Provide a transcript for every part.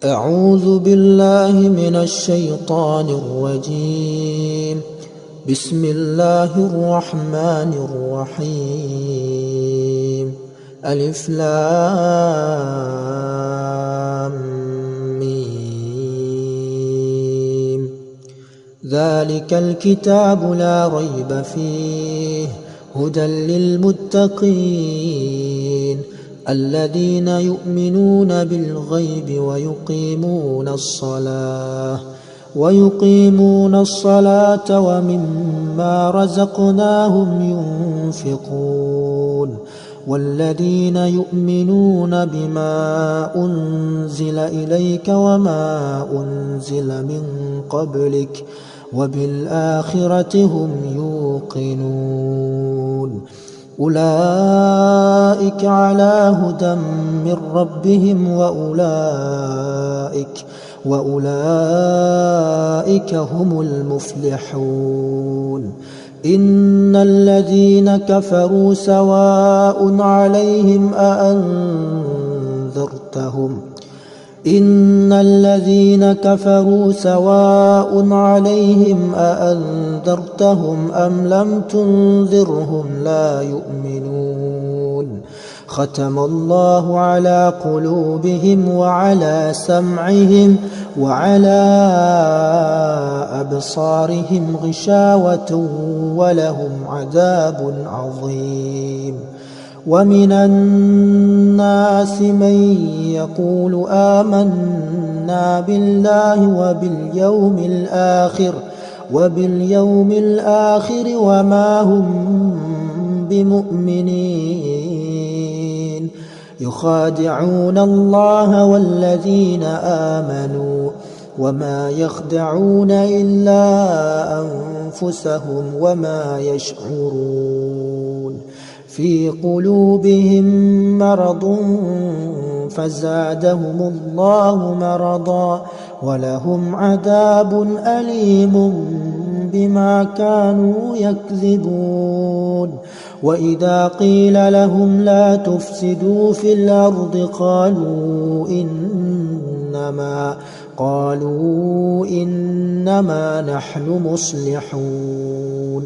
أعوذ بالله من الشيطان الرجيم. بسم الله الرحمن الرحيم. ألف لام ميم. ذلك الكتاب لا ريب فيه هدى للمتقين الذين يؤمنون بالغيب ويقيمون الصلاة ومما رزقناهم ينفقون والذين يؤمنون بما أنزل إليك وما أنزل من قبلك وبالآخرة هم يوقنون أولئك على هدى من ربهم وأولئك هم المفلحون. إن الذين كفروا سواء عليهم أأنذرتهم أم لم تنذرهم لا يؤمنون. ختم الله على قلوبهم وعلى سمعهم وعلى أبصارهم غشاوة ولهم عذاب عظيم. ومن الناس من يقول آمنا بالله وباليوم الآخر وما هم بمؤمنين يخادعون الله والذين آمنوا وما يخدعون إلا أنفسهم وما يشعرون. في قلوبهم مرض فزادهم الله مرضا ولهم عذاب أليم بما كانوا يكذبون. وإذا قيل لهم لا تفسدوا في الأرض قالوا إنما نحن مصلحون.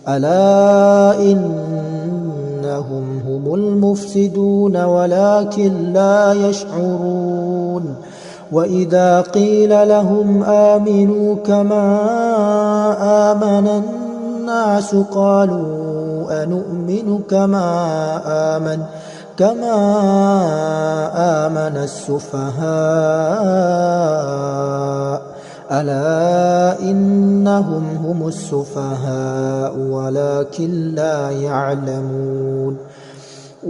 ألا إنهم هم المفسدون ولكن لا يشعرون. وإذا قيل لهم آمنوا كما آمن الناس قالوا أنؤمن كما آمن السفهاء. ألا إنهم هم السفهاء ولكن لا يعلمون.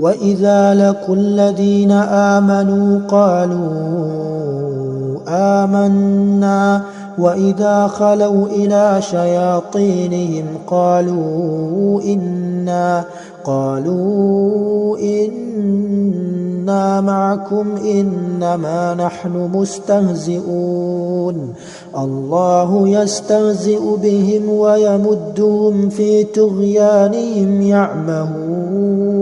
وإذا لقوا الذين آمنوا قالوا آمنا وإذا خلوا إلى شياطينهم قالوا إنا معكم إنما نحن مستهزئون. الله يستهزئ بهم ويمدهم في طغيانهم يعمهون.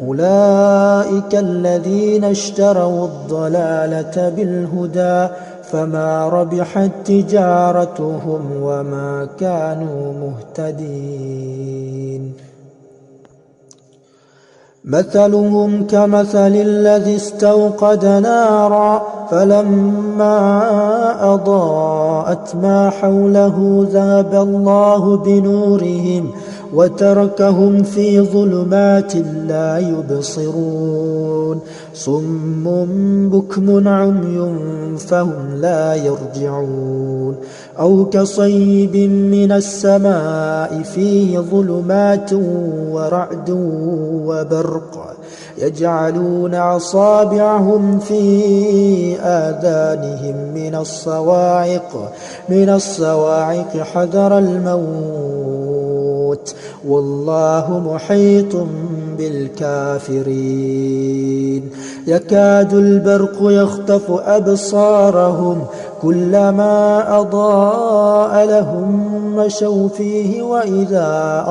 أولئك الذين اشتروا الضلالة بالهدى فما ربحت تجارتهم وما كانوا مهتدين. مثلهم كمثل الذي استوقد نارا فلما أضاءت ما حوله ذهب الله بنورهم وتركهم في ظلمات لا يبصرون. صم بكم عمي فهم لا يرجعون. أو كصيب من السماء فيه ظلمات ورعد وبرق يجعلون أصابعهم في آذانهم من الصواعق حذر الموت والله محيط بالكافرين. يكاد البرق يخطف أبصارهم كلما أضاء لهم مشوا فيه وإذا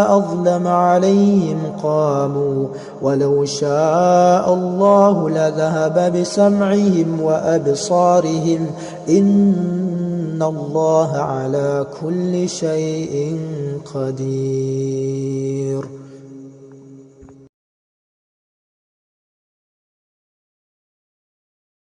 أظلم عليهم قاموا ولو شاء الله لذهب بسمعهم وأبصارهم إن الله على كل شيء قدير.